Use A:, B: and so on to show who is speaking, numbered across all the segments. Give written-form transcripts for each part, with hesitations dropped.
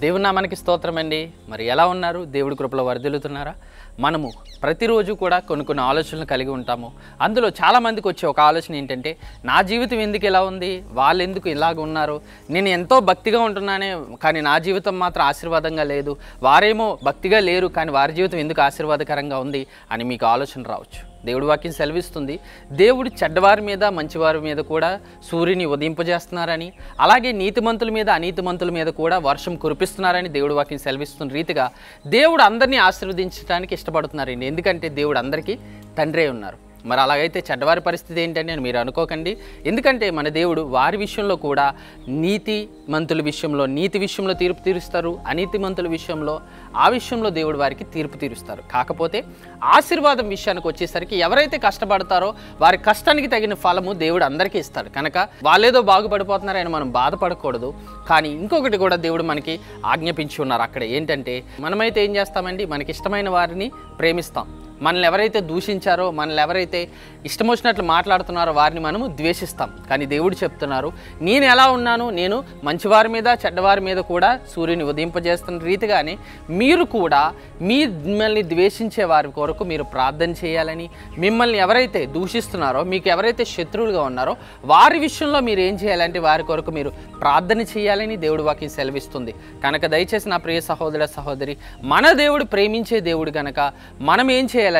A: దేవుని నామానికి స్తోత్రం అండి. మరి ఎలా ఉన్నారు? దేవుడి కృపలో వర్ధిల్లుతున్నారా? మనము ప్రతిరోజు కూడా కొన్ని ఆలోచనలు కలిగి ఉంటాము. అందులో చాలామందికి వచ్చే ఒక ఆలోచన ఏంటంటే, నా జీవితం ఎందుకు ఇలా ఉంది, వాళ్ళు ఎందుకు ఇలాగ ఉన్నారు, నేను ఎంతో భక్తిగా ఉంటున్నానే కానీ నా జీవితం మాత్రం ఆశీర్వాదంగా లేదు, వారేమో భక్తిగా లేరు కానీ వారి జీవితం ఎందుకు ఆశీర్వాదకరంగా ఉంది అని మీకు ఆలోచన రావచ్చు. దేవుడి వాక్యం సెలవిస్తుంది, దేవుడు చెడ్డవారి మీద మంచివారి మీద కూడా సూర్యుని ఉదయింపజేస్తున్నారని, అలాగే నీతిమంతుల మీద అనీతిమంతుల మీద కూడా వర్షం కురిపిస్తున్నారని దేవుడి వాక్యం సెలవిస్తున్న రీతిగా దేవుడు అందరినీ ఆశీర్వదించడానికి ఇష్టపడుతున్నారండి. ఎందుకంటే దేవుడు అందరికీ తండ్రే ఉన్నారు. మరి అలాగైతే చెడ్డవారి పరిస్థితి ఏంటని అని మీరు అనుకోకండి. ఎందుకంటే మన దేవుడు వారి విషయంలో కూడా నీతిమంతుల విషయంలో నీతి విషయంలో తీర్పు తీరుస్తారు, అనీతిమంతుల విషయంలో ఆ విషయంలో దేవుడు వారికి తీర్పు తీరుస్తారు. కాకపోతే ఆశీర్వాదం విషయానికి వచ్చేసరికి ఎవరైతే కష్టపడతారో వారి కష్టానికి తగిన ఫలము దేవుడు అందరికీ ఇస్తాడు. కనుక వాళ్ళేదో బాగుపడిపోతున్నారని మనం బాధపడకూడదు. కానీ ఇంకొకటి కూడా దేవుడు మనకి ఆజ్ఞాపించి ఉన్నారు. అక్కడ ఏంటంటే, మనమైతే ఏం చేస్తామండి, మనకి ఇష్టమైన వారిని ప్రేమిస్తాం. మనల్ని ఎవరైతే దూషించారో, మనల్ని ఎవరైతే ఇష్టం వచ్చినట్లు మాట్లాడుతున్నారో వారిని మనము ద్వేషిస్తాం. కానీ దేవుడు చెప్తున్నారు, నేను ఎలా ఉన్నాను, నేను మంచివారి మీద చెడ్డవారి మీద కూడా సూర్యుని ఉదయింపజేస్తున్న రీతిగానే మీరు కూడా మిమ్మల్ని ద్వేషించే వారి కొరకు మీరు ప్రార్థన చేయాలని, మిమ్మల్ని ఎవరైతే దూషిస్తున్నారో, మీకు ఎవరైతే శత్రువులుగా ఉన్నారో వారి విషయంలో మీరు ఏం చేయాలంటే వారి కొరకు మీరు ప్రార్థన చేయాలని దేవుడు వాక్యం సెలవిస్తుంది. కనుక దయచేసి నా ప్రియ సహోదర సహోదరి, మన దేవుడు ప్రేమించే దేవుడు కనుక మనం ఏం చేయాలంటే,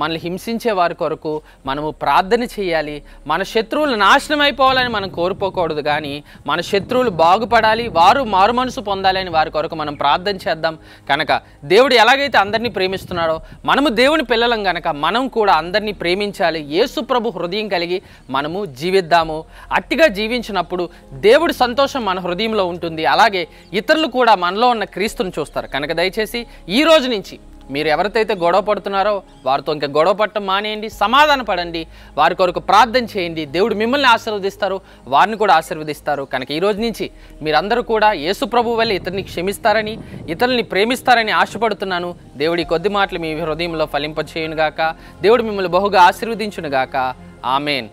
A: మనల్ని హింసించే వారి కొరకు మనము ప్రార్థన చేయాలి. మన శత్రువులు నాశనం అయిపోవాలని మనం కోరుకోకూడదు, కానీ మన శత్రువులు బాగుపడాలి, వారు మారు మనసు పొందాలని వారి కొరకు మనం ప్రార్థన చేద్దాం. కనుక దేవుడు ఎలాగైతే అందరినీ ప్రేమిస్తున్నాడో, మనము దేవుని పిల్లలం కనుక మనం కూడా అందరినీ ప్రేమించాలి. యేసు ప్రభు హృదయం కలిగి మనము జీవిద్దాము. అట్టిగా జీవించినప్పుడు దేవుడి సంతోషం మన హృదయంలో ఉంటుంది. అలాగే ఇతరులు కూడా మనలో ఉన్న క్రీస్తుని చూస్తారు. కనుక దయచేసి ఈ రోజు నుంచి మీరు ఎవరితో గొడవ పడుతున్నారో వారితో ఇంకా గొడవ పడటం మానేయండి, సమాధాన పడండి, వారి కొరకు ప్రార్థన చేయండి. దేవుడు మిమ్మల్ని ఆశీర్వదిస్తారు, వారిని కూడా ఆశీర్వదిస్తారు. కనుక ఈ రోజు నుంచి మీరందరూ కూడా యేసు ప్రభు వల్ల ఇతరుని క్షమిస్తారని, ఇతరుల్ని ప్రేమిస్తారని ఆశపడుతున్నాను. దేవుడి కొద్ది మాటలు మీ హృదయంలో ఫలింపచేయునుగాక. దేవుడు మిమ్మల్ని బహుగా ఆశీర్వదించునుగాక. ఆమేన్.